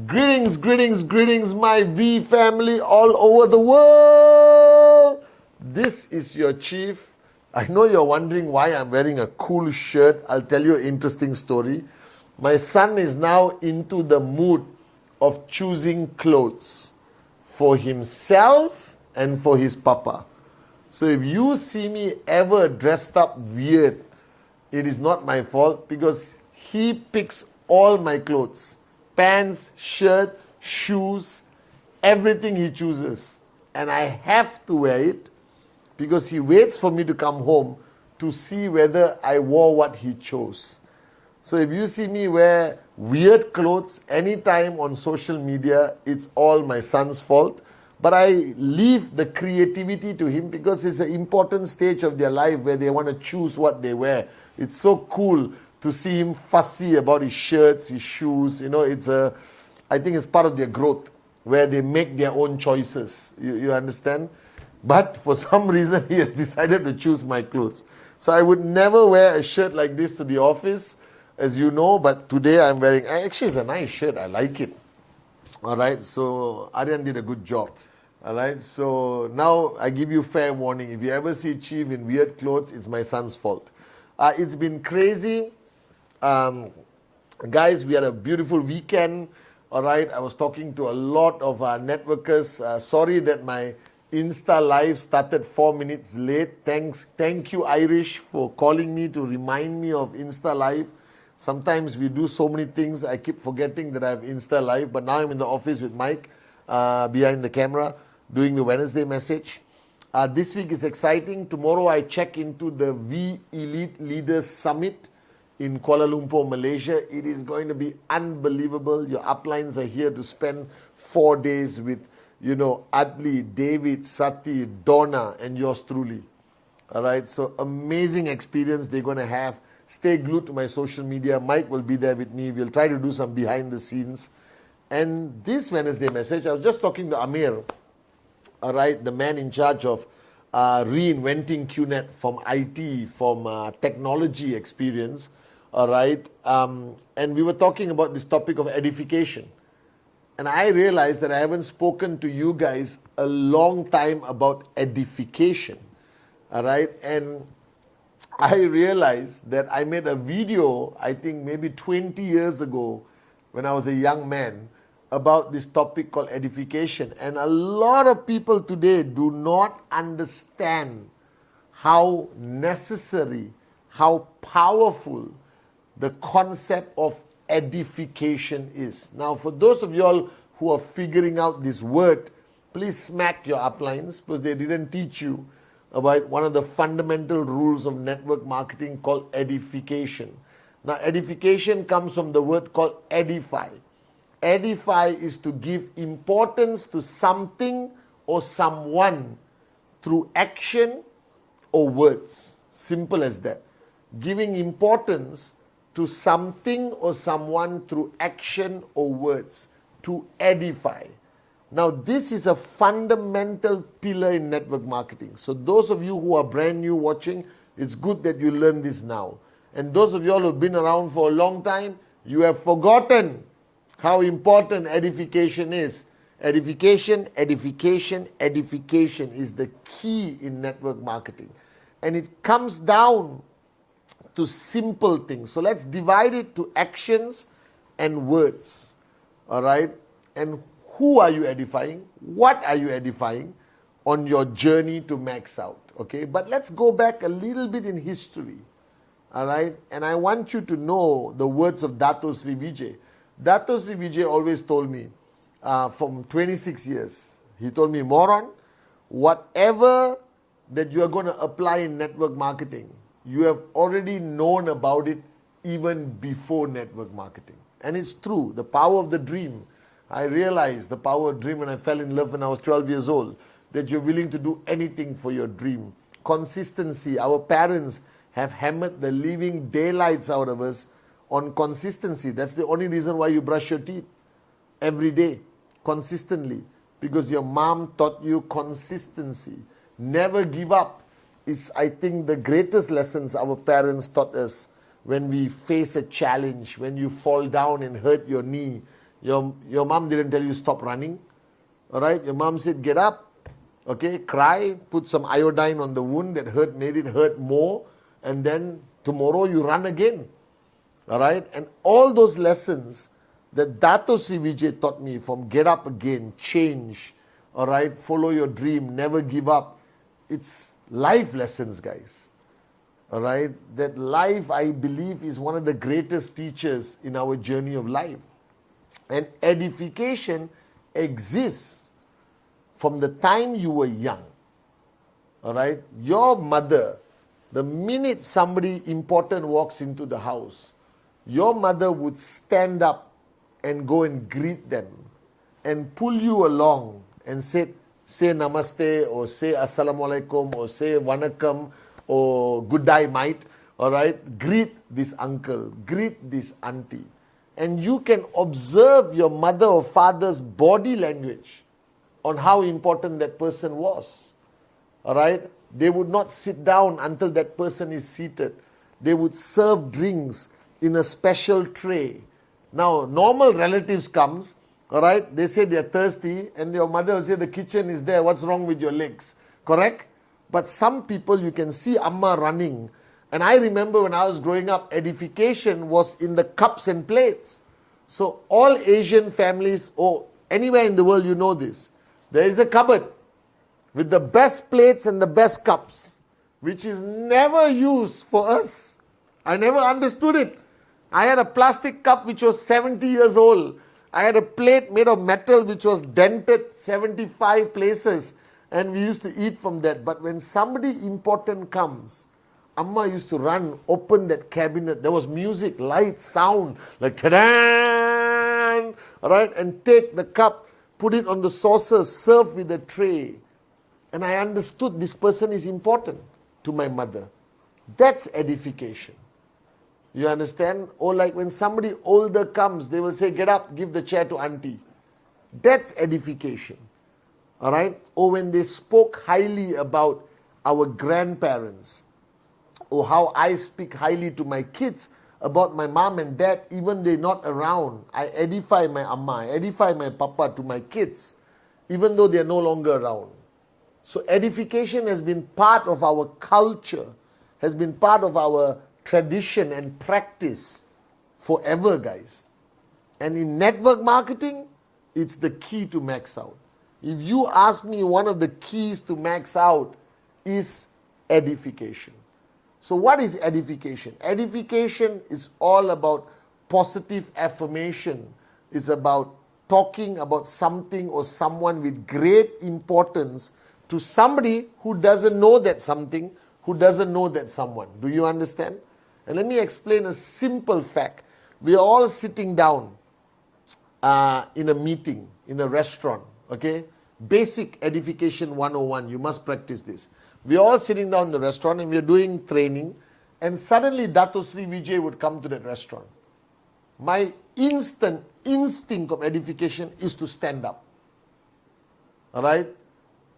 Greetings, greetings, greetings, my V family all over the world. This is your chief. I know you're wondering why I'm wearing a cool shirt. I'll tell you an interesting story. My son is now into the mood of choosing clothes for himself and for his papa. So if you see me ever dressed up weird, it is not my fault because he picks all my clothes. Pants, shirt, shoes, everything he chooses. And I have to wear it because he waits for me to come home to see whether I wore what he chose. So if you see me wear weird clothes anytime on social media, it's all my son's fault. But I leave the creativity to him because it's an important stage of their life where they want to choose what they wear. It's so cool to see him fussy about his shirts, his shoes. You know, I think it's part of their growth where they make their own choices. You understand? But for some reason, he has decided to choose my clothes. So I would never wear a shirt like this to the office, as you know, but today I'm wearing, actually it's a nice shirt, I like it. All right, so Aryan did a good job. All right, so now I give you fair warning. If you ever see Chief in weird clothes, it's my son's fault. It's been crazy. Guys, we had a beautiful weekend. All right, I was talking to a lot of our networkers. Sorry that my Insta Live started 4 minutes late. Thank you, Irish, for calling me to remind me of Insta Live. Sometimes we do so many things, I keep forgetting that I have Insta Live. But now I'm in the office with Mike behind the camera doing the Wednesday message. This week is exciting. Tomorrow I check into the V Elite Leaders Summit in Kuala Lumpur, Malaysia. It is going to be unbelievable. Your uplines are here to spend 4 days with, Adli, David, Sati, Donna, and yours truly. All right, so amazing experience they're going to have. Stay glued to my social media. Mike will be there with me. We'll try to do some behind the scenes. And this Wednesday message, I was just talking to Amir, all right, the man in charge of reinventing QNet from IT, from technology experience, all right. And we were talking about this topic of edification. And I realized that I haven't spoken to you guys a long time about edification, all right. And I realized that I made a video, I think maybe 20 years ago when I was a young man, about this topic called edification. And a lot of people today do not understand how necessary, how powerful the concept of edification is. Now, for those of you all who are figuring out this word, please smack your uplines because they didn't teach you about one of the fundamental rules of network marketing called edification. Now, edification comes from the word called edify. Edify is to give importance to something or someone through action or words. Simple as that. Giving importance to something or someone through action or words. To edify. Now, this is a fundamental pillar in network marketing. So those of you who are brand new watching, it's good that you learn this now. And those of you all who have been around for a long time, you have forgotten how important edification is. Edification, edification, edification is the key in network marketing. And it comes down to simple things. So let's divide it to actions and words. All right? And who are you edifying? What are you edifying on your journey to max out? Okay, but let's go back a little bit in history. All right, and I want you to know the words of Dato Sri Vijay. Dato Sri Vijay always told me from 26 years, he told me, moron, whatever that you are going to apply in network marketing, you have already known about it even before network marketing. And it's true, the power of the dream. I realized the power of dream when I fell in love when I was 12 years old, that you're willing to do anything for your dream. Consistency. Our parents have hammered the living daylights out of us on consistency. That's the only reason why you brush your teeth every day, consistently, because your mom taught you consistency. Never give up. is, I think, the greatest lessons our parents taught us when we face a challenge, when you fall down and hurt your knee. Your mom didn't tell you stop running. All right, your mom said get up, okay, cry, put some iodine on the wound that hurt, made it hurt more, and then tomorrow you run again. All right, and all those lessons that Dato Sri Vijay taught me, from get up again, change, all right, follow your dream, never give up. It's life lessons, guys. All right, that life, I believe, is one of the greatest teachers in our journey of life. And edification exists from the time you were young. All right, your mother, the minute somebody important walks into the house, your mother would stand up and go and greet them and pull you along and say namaste, or say assalamualaikum, or say wanakam, or good day mate. All right, greet this uncle, greet this auntie. And you can observe your mother or father's body language on how important that person was. All right, they would not sit down until that person is seated. They would serve drinks in a special tray. Now, normal relatives comes, all right, they say they're thirsty, and your mother will say the kitchen is there, what's wrong with your legs? Correct? But some people, you can see Amma running. And I remember when I was growing up, edification was in the cups and plates. So all Asian families, or anywhere in the world, you know this. There is a cupboard with the best plates and the best cups, which is never used for us. I never understood it. I had a plastic cup which was 70 years old. I had a plate made of metal which was dented 75 places, and we used to eat from that. But when somebody important comes, Amma used to run, open that cabinet. There was music, light, sound, like ta-da! All right, and take the cup, put it on the saucer, serve with a tray. And I understood this person is important to my mother. That's edification. You understand? Or like when somebody older comes, they will say, get up, give the chair to auntie. That's edification. All right? Or when they spoke highly about our grandparents, or how I speak highly to my kids about my mom and dad, even they're not around. I edify my amma, I edify my papa to my kids, even though they're no longer around. So edification has been part of our culture, has been part of our tradition and practice forever, guys. And in network marketing, it's the key to max out. If you ask me, one of the keys to max out is edification. So what is edification? Edification is all about positive affirmation. It's about talking about something or someone with great importance to somebody who doesn't know that something, who doesn't know that someone. Do you understand? And let me explain a simple fact. We are all sitting down in a meeting, in a restaurant, okay? Basic edification 101, you must practice this. We are all sitting down in the restaurant and we are doing training, and suddenly Dato Sri Vijay would come to that restaurant. My instant instinct of edification is to stand up. All right?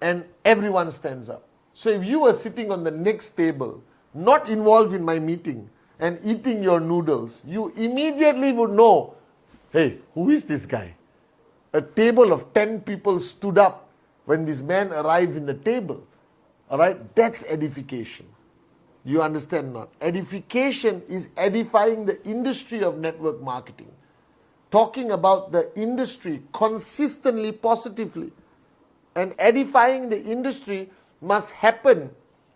And everyone stands up. So if you were sitting on the next table, not involved in my meeting, and eating your noodles, you immediately would know, hey, who is this guy? A table of 10 people stood up when this man arrived in the table. All right? That's edification. You understand not? Edification is edifying the industry of network marketing. Talking about the industry consistently, positively. And edifying the industry must happen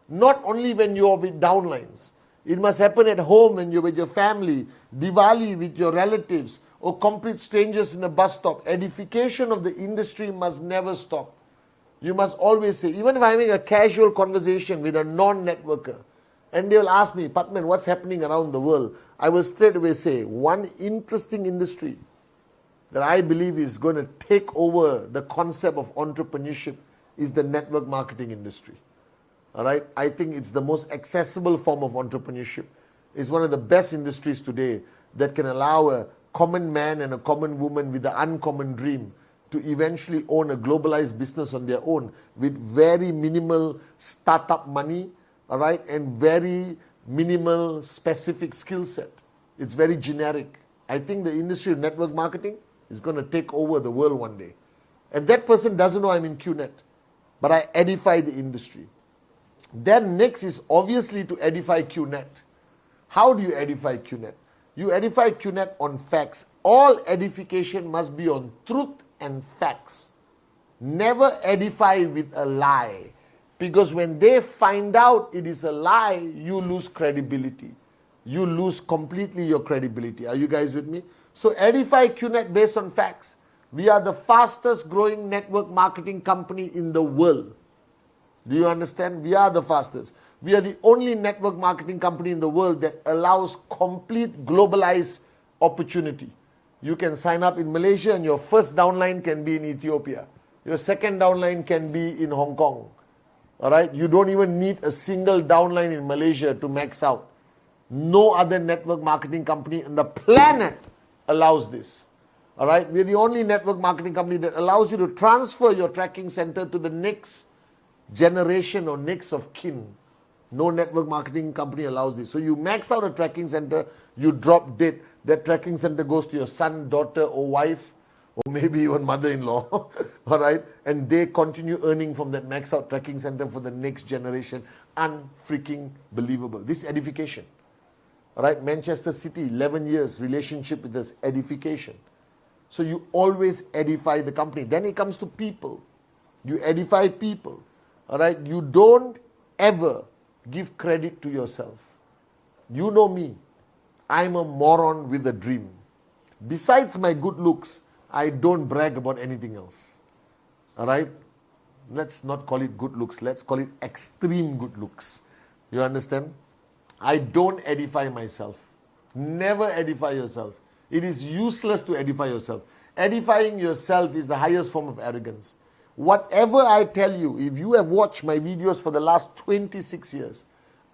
not only when you are with downlines. It must happen at home when you're with your family, Diwali with your relatives, or complete strangers in a bus stop. Edification of the industry must never stop. You must always say, even if I'm having a casual conversation with a non-networker, and they will ask me, Pathman, what's happening around the world? I will straight away say, one interesting industry that I believe is going to take over the concept of entrepreneurship is the network marketing industry. All right? I think it's the most accessible form of entrepreneurship. It's one of the best industries today that can allow a common man and a common woman with an uncommon dream to eventually own a globalized business on their own with very minimal startup money, all right, and very minimal specific skill set. It's very generic. I think the industry of network marketing is going to take over the world one day. And that person doesn't know I'm in QNet, but I edify the industry. Then next is obviously to edify QNet. How do you edify QNet? You edify QNet on facts. All edification must be on truth and facts. Never edify with a lie. Because when they find out it is a lie, you lose credibility. You lose completely your credibility. Are you guys with me? So edify QNet based on facts. We are the fastest growing network marketing company in the world. Do you understand? We are the fastest. We are the only network marketing company in the world that allows complete globalized opportunity. You can sign up in Malaysia and your first downline can be in Ethiopia. Your second downline can be in Hong Kong. All right? You don't even need a single downline in Malaysia to max out. No other network marketing company on the planet allows this. All right? We're the only network marketing company that allows you to transfer your tracking center to the next generation or next of kin. No network marketing company allows this. So you max out a tracking center, you drop dead. That tracking center goes to your son, daughter, or wife, or maybe even mother-in-law. All right? And they continue earning from that max out tracking center for the next generation. Unfreaking believable. This edification. All right? Manchester City, 11 years relationship with this edification. So you always edify the company. Then it comes to people. You edify people. All right? You don't ever give credit to yourself. You know me. I'm a moron with a dream. Besides my good looks, I don't brag about anything else. All right? Let's not call it good looks. Let's call it extreme good looks. You understand? I don't edify myself. Never edify yourself. It is useless to edify yourself. Edifying yourself is the highest form of arrogance. Whatever I tell you, if you have watched my videos for the last 26 years,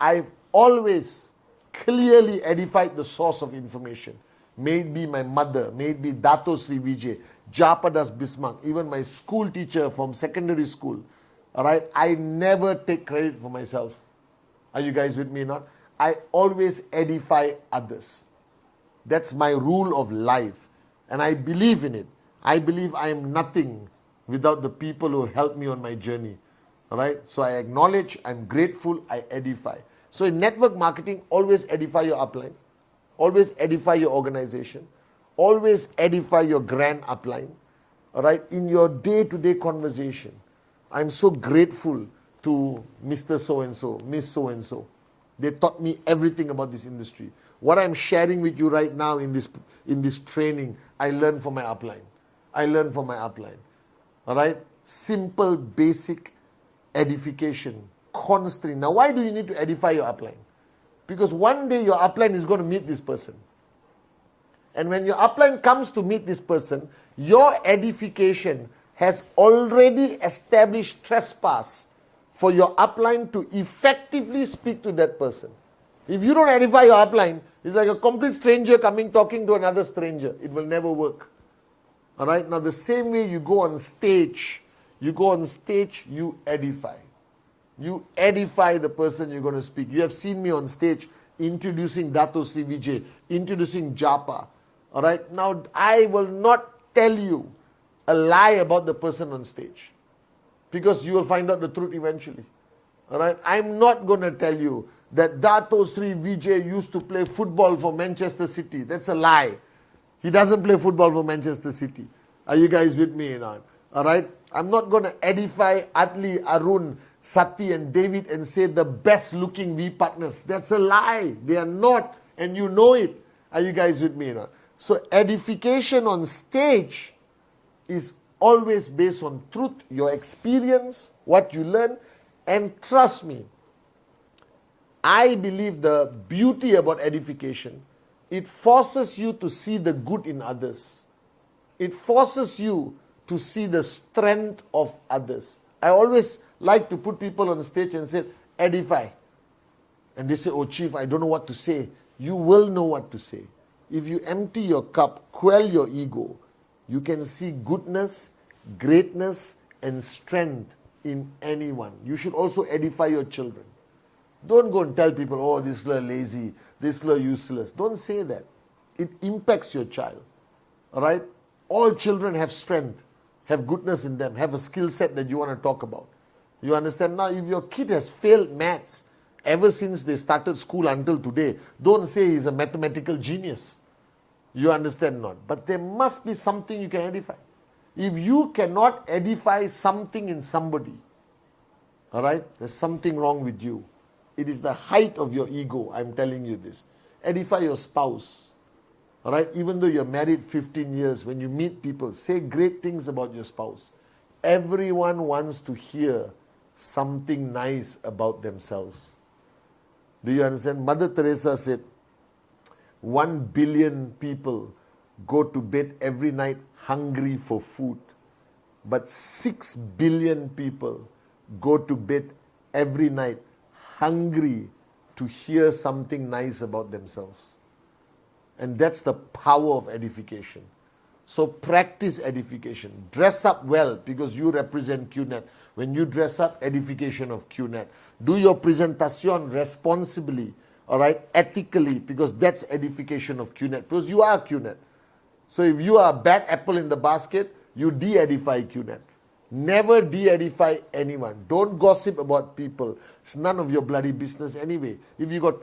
I've always clearly edified the source of information. May it be my mother, may it be Dato Sri Vijay, Japadas Bismarck, even my school teacher from secondary school. All right, I never take credit for myself. Are you guys with me or not? I always edify others. That's my rule of life. And I believe in it. I believe I am nothing without the people who helped me on my journey. All right? So I acknowledge, I'm grateful, I edify. So in network marketing, always edify your upline. Always edify your organization. Always edify your grand upline. All right? In your day-to-day conversation, I'm so grateful to Mr. So-and-so, Miss So-and-so. They taught me everything about this industry. What I'm sharing with you right now in this training, I learned from my upline. I learned from my upline. All right? Simple, basic edification. Constantly. Now, why do you need to edify your upline? Because one day your upline is going to meet this person. And when your upline comes to meet this person, your edification has already established trespass for your upline to effectively speak to that person. If you don't edify your upline, it's like a complete stranger coming talking to another stranger. It will never work. All right? Now, the same way you go on stage, you edify. You edify the person you're going to speak. You have seen me on stage introducing Dato Sri Vijay, introducing Japa. All right? Now, I will not tell you a lie about the person on stage, because you will find out the truth eventually. All right? I'm not going to tell you that Dato Sri Vijay used to play football for Manchester City. That's a lie. He doesn't play football for Manchester City. Are you guys with me or not? All right? I'm not going to edify Adli, Arun, Sati and David and say the best looking V partners. That's a lie. They are not, and you know it. Are you guys with me or not? So edification on stage is always based on truth, your experience, what you learn, and trust me, I believe the beauty about edification, it forces you to see the good in others. It forces you to see the strength of others. I always like to put people on stage and say, edify. And they say, oh chief, I don't know what to say. You will know what to say. If you empty your cup, quell your ego, you can see goodness, greatness, and strength in anyone. You should also edify your children. Don't go and tell people, oh, this fellow lazy, this fellow useless. Don't say that. It impacts your child. All right? All children have strength, have goodness in them, have a skill set that you want to talk about. You understand? Now, if your kid has failed maths ever since they started school until today, don't say he's a mathematical genius. You understand not? But there must be something you can edify. If you cannot edify something in somebody, all right, there's something wrong with you. It is the height of your ego, I'm telling you this. Edify your spouse. All right, even though you're married 15 years, when you meet people, say great things about your spouse. Everyone wants to hear something nice about themselves. Do you understand? Mother Teresa said, 1 billion people go to bed every night hungry for food, but 6 billion people go to bed every night hungry to hear something nice about themselves. And that's the power of edification. So practice edification. Dress up well because you represent QNet. When you dress up, edification of QNet. Do your presentation responsibly, all right, ethically, because that's edification of QNet. Because you are QNet. So if you are a bad apple in the basket, you de-edify QNet. Never de-edify anyone. Don't gossip about people. It's none of your bloody business anyway. If you got